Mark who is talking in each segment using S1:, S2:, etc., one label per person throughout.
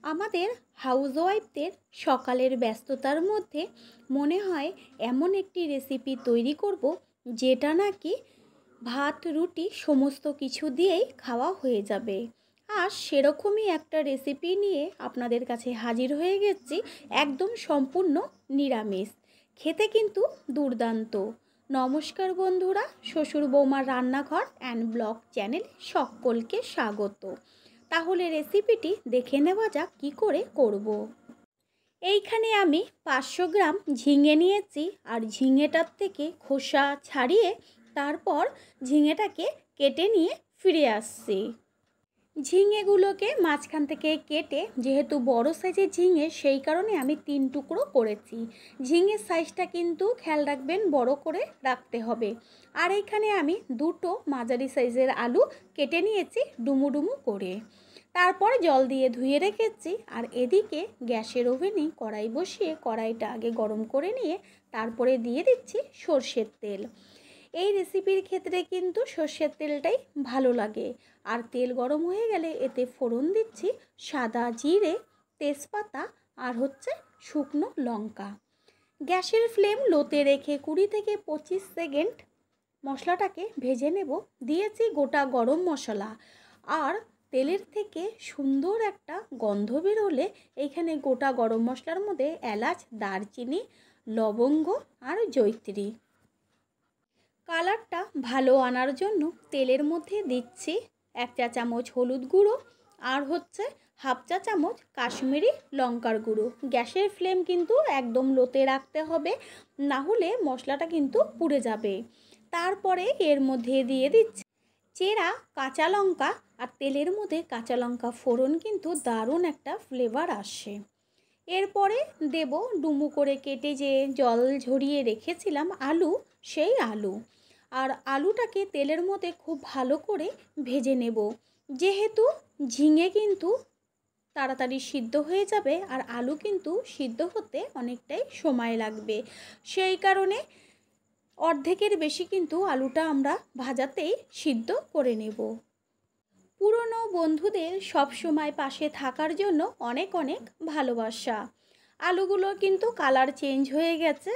S1: আমাদের হাউসওয়াইফদের সকালের ব্যস্ততার মধ্যে মনে হয় এমন একটি রেসিপি তৈরি করব যেটা নাকি ভাত রুটি সমস্ত কিছু দিয়েই খাওয়া হয়ে যাবে। আর সেরকমই একটা রেসিপি নিয়ে আপনাদের কাছে হাজির হয়ে গেছি, একদম সম্পূর্ণ নিরামিষ, খেতে কিন্তু দুর্দান্ত। নমস্কার বন্ধুরা, শ্বশুর বৌমার রান্নাঘর অ্যান্ড ব্লগ চ্যানেল সকলকে স্বাগত। তাহলে রেসিপিটি দেখে নেওয়া যাক কী করে করব। এইখানে আমি 500 গ্রাম ঝিঙে নিয়েছি, আর ঝিঙেটার থেকে খোসা ছাড়িয়ে তারপর ঝিঙেটাকে কেটে নিয়ে ফিরে আসছি। ঝিঙেগুলোকে মাঝখান থেকে কেটে, যেহেতু বড় সাইজের ঝিঙে সেই কারণে আমি 3 টুকরো করেছি। ঝিঙের সাইজটা কিন্তু খেয়াল রাখবেন, বড় করে রাখতে হবে। আর এইখানে আমি 2টো মাঝারি সাইজের আলু কেটে নিয়েছি ডুমু ডুমু করে, তারপর জল দিয়ে ধুয়ে রেখেছি। আর এদিকে গ্যাসের ওভেনে কড়াই বসিয়ে কড়াইটা আগে গরম করে নিয়ে তারপরে দিয়ে দিচ্ছি সর্ষের তেল। এই রেসিপির ক্ষেত্রে কিন্তু সর্ষের তেলটাই ভালো লাগে। আর তেল গরম হয়ে গেলে এতে ফোড়ন দিচ্ছি সাদা জিরে, তেজপাতা আর শুকনো লঙ্কা। গ্যাসের ফ্লেম লোতে রেখে 20 থেকে 25 সেকেন্ড মশলাটাকে ভেজে নেব। দিয়েছি গোটা গরম মশলা, আর তেলের থেকে সুন্দর একটা গন্ধ বেরোলে এইখানে গোটা গরম মশলার মধ্যে এলাচ, দারচিনি, লবঙ্গ আর জয়িত্রী। কালারটা ভালো আনার জন্য তেলের মধ্যে দিচ্ছি 1 চা চামচ হলুদ গুঁড়ো আর 1/2 চা চামচ কাশ্মীরি লঙ্কার গুঁড়ো। গ্যাসের ফ্লেম কিন্তু একদম লোতে রাখতে হবে, না হলে মশলাটা কিন্তু পুড়ে যাবে। তারপরে এর মধ্যে দিয়ে দিচ্ছি চেরা কাঁচা লঙ্কা, আর তেলের মধ্যে কাঁচা লঙ্কা ফোড়ন কিন্তু দারুণ একটা ফ্লেভার আসে। এরপরে দেব ডুমু করে কেটে যে জল ঝরিয়ে রেখেছিলাম আলু, সেই আলু। আর আলুটাকে তেলের মধ্যে খুব ভালো করে ভেজে নেব, যেহেতু ঝিঙে কিন্তু তাড়াতাড়ি সিদ্ধ হয়ে যাবে আর আলু কিন্তু সিদ্ধ হতে অনেকটাই সময় লাগবে। সেই কারণে অর্ধেকের বেশি কিন্তু আলুটা আমরা ভাজাতেই সিদ্ধ করে নেব। পুরনো বন্ধুদের সব সময় পাশে থাকার জন্য অনেক অনেক ভালোবাসা। আলুগুলো কিন্তু কালার চেঞ্জ হয়ে গেছে,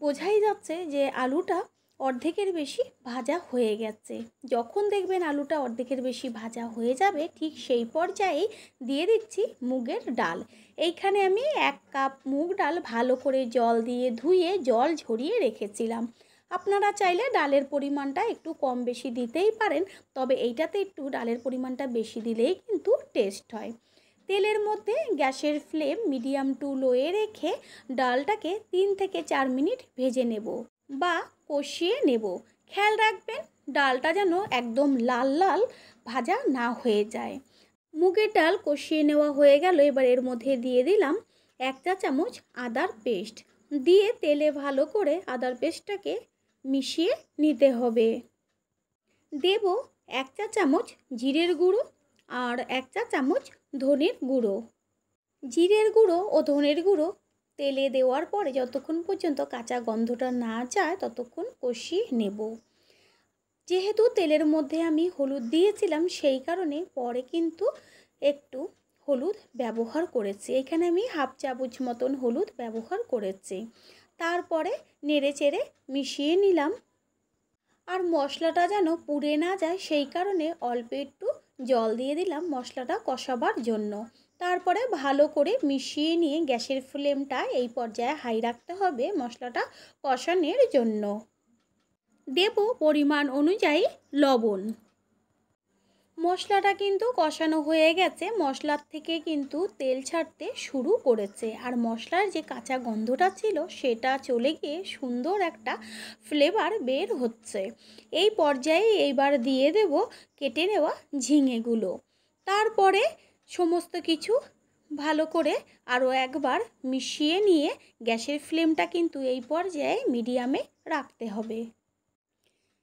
S1: বোঝাই যাচ্ছে যে আলুটা অর্ধেকের বেশি ভাজা হয়ে গেছে। যখন দেখবেন আলুটা অর্ধেকের বেশি ভাজা হয়ে যাবে, ঠিক সেই পর্যায়েই দিয়ে দিচ্ছি মুগের ডাল। এইখানে আমি 1 কাপ মুগ ডাল ভালো করে জল দিয়ে ধুয়ে জল ঝরিয়ে রেখেছিলাম। আপনারা চাইলে ডালের পরিমাণটা একটু কম বেশি দিতেই পারেন, তবে এইটাতে একটু ডালের পরিমাণটা বেশি দিলেই কিন্তু টেস্ট হয়। তেলের মধ্যে গ্যাসের ফ্লেম মিডিয়াম টু লোয়ে রেখে ডালটাকে 3 থেকে 4 মিনিট ভেজে নেব বা কষিয়ে নেব। খেয়াল রাখবেন ডালটা যেন একদম লাল লাল ভাজা না হয়ে যায়। মুগের ডাল কষিয়ে নেওয়া হয়ে গেল। এবার এর মধ্যে দিয়ে দিলাম 1 চা চামচ আদার পেস্ট, দিয়ে তেলে ভালো করে আদার পেস্টটাকে মিশিয়ে নিতে হবে। দেব 1 চা চামচ জিরের গুঁড়ো আর 1 চা চামচ ধনের গুঁড়ো। জিরের গুঁড়ো ও ধনের গুঁড়ো তেলে দেওয়ার পরে যতক্ষণ পর্যন্ত কাঁচা গন্ধটা না যায় ততক্ষণ কষিয়ে নেব। যেহেতু তেলের মধ্যে আমি হলুদ দিয়েছিলাম, সেই কারণে পরে কিন্তু একটু হলুদ ব্যবহার করেছি। এখানে আমি 1/2 চামচ মতন হলুদ ব্যবহার করেছি। তারপরে নেড়ে চেড়ে মিশিয়ে নিলাম। আর মশলাটা যেন পুড়ে না যায় সেই কারণে অল্প একটু জল দিয়ে দিলাম মশলাটা কষাবার জন্য। তারপরে ভালো করে মিশিয়ে নিয়ে গ্যাসের ফ্লেমটা এই পর্যায়ে হাই রাখতে হবে মশলাটা কষানোর জন্য। দেব পরিমাণ অনুযায়ী লবণ। মশলাটা কিন্তু কষানো হয়ে গেছে, মশলার থেকে কিন্তু তেল ছাড়তে শুরু করেছে, আর মশলার যে কাঁচা গন্ধটা ছিল সেটা চলে গিয়ে সুন্দর একটা ফ্লেভার বের হচ্ছে। এই পর্যায়ে এইবার দিয়ে দেব কেটে নেওয়া ঝিঙেগুলো। তারপরে সমস্ত কিছু ভালো করে আরও একবার মিশিয়ে নিয়ে গ্যাসের ফ্লেমটা কিন্তু এই পর্যায়ে মিডিয়ামে রাখতে হবে।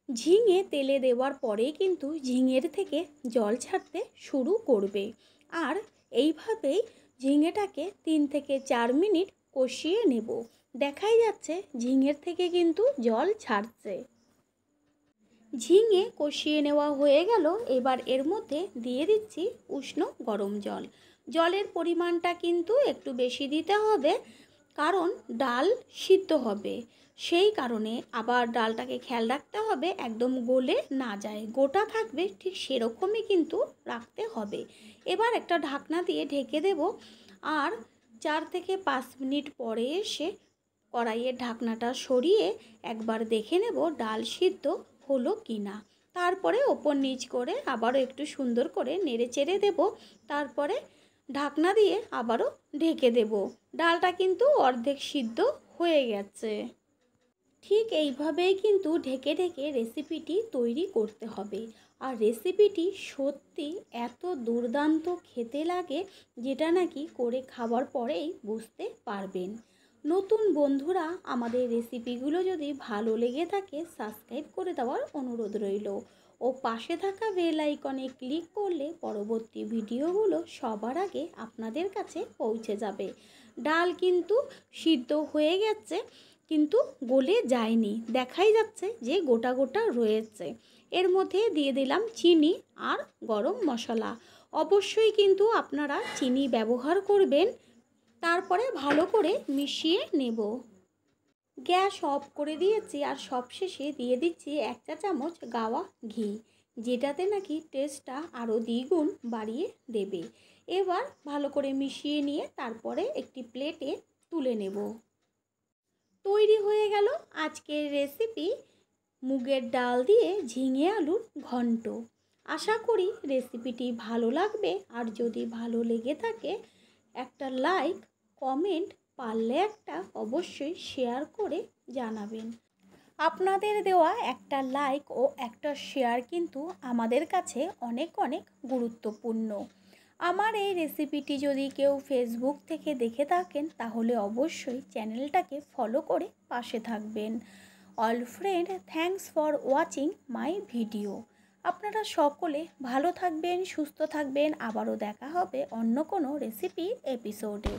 S1: ঝিঙে তেলে দেওয়ার পরেই কিন্তু ঝিঙের থেকে জল ছাড়তে শুরু করবে, আর এইভাবেই ঝিঙেটাকে 3 থেকে 4 মিনিট কষিয়ে নেব। দেখাই যাচ্ছে ঝিঙের থেকে কিন্তু জল ছাড়ছে। ঝিঙে কষিয়ে নেওয়া হয়ে গেল। এবার এর মধ্যে দিয়ে দিচ্ছি উষ্ণ গরম জল। জলের পরিমাণটা কিন্তু একটু বেশি দিতে হবে, কারণ ডাল সিদ্ধ হবে। সেই কারণে আবার ডালটাকে খেয়াল রাখতে হবে একদম গলে না যায়, গোটা থাকবে, ঠিক সেরকমই কিন্তু রাখতে হবে। এবার একটা ঢাকনা দিয়ে ঢেকে দেব, আর 4 থেকে 5 মিনিট পরে এসে কড়াইয়ের ঢাকনাটা সরিয়ে একবার দেখে নেব ডাল সিদ্ধ হলো কি না। তারপরে ওপর নিচ করে আবারও একটু সুন্দর করে নেড়ে চেড়ে দেবো। তারপরে ঢাকনা দিয়ে আবারও ঢেকে দেব। ডালটা কিন্তু অর্ধেক সিদ্ধ হয়ে গেছে। ঠিক এইভাবেই কিন্তু ঢেকে ঢেকে রেসিপিটি তৈরি করতে হবে। আর রেসিপিটি সত্যি এত দুর্দান্ত খেতে লাগে, যেটা নাকি করে খাবার পরেই বুঝতে পারবেন। নতুন বন্ধুরা আমাদের রেসিপিগুলো যদি ভালো লেগে থাকে সাবস্ক্রাইব করে দেওয়ার অনুরোধ রইল, ও পাশে থাকা বেল আইকনে ক্লিক করলে পরবর্তী ভিডিওগুলো সবার আগে আপনাদের কাছে পৌঁছে যাবে। ডাল কিন্তু সিদ্ধ হয়ে গেছে, কিন্তু গলে যায়নি, দেখাই যাচ্ছে যে গোটা গোটা রয়েছে। এর মধ্যে দিয়ে দিলাম চিনি আর গরম মশলা। অবশ্যই কিন্তু আপনারা চিনি ব্যবহার করবেন। তারপরে ভালো করে মিশিয়ে নেব। গ্যাস অফ করে দিয়েছি, আর সবশেষে দিয়ে দিচ্ছি 1 চা চামচ গাওয়া ঘি, যেটাতে নাকি টেস্টটা আরও দ্বিগুণ বাড়িয়ে দেবে। এবার ভালো করে মিশিয়ে নিয়ে তারপরে একটি প্লেটে তুলে নেব। তৈরি হয়ে গেল আজকের রেসিপি, মুগের ডাল দিয়ে ঝিঙে আলুর ঘন্ট। আশা করি রেসিপিটি ভালো লাগবে, আর যদি ভালো লেগে থাকে একটা লাইক, কমেন্ট, পারলে একটা অবশ্যই শেয়ার করে জানাবেন। আপনাদের দেওয়া একটা লাইক ও একটা শেয়ার কিন্তু আমাদের কাছে অনেক অনেক গুরুত্বপূর্ণ। আমার এই রেসিপিটি যদি কেউ ফেসবুক থেকে দেখে থাকেন তাহলে অবশ্যই চ্যানেলটাকে ফলো করে পাশে থাকবেন। All friend, thanks for watching my video. আপনারা সকলে ভালো থাকবেন, সুস্থ থাকবেন। আবারও দেখা হবে অন্য কোনো রেসিপি এপিসোডে।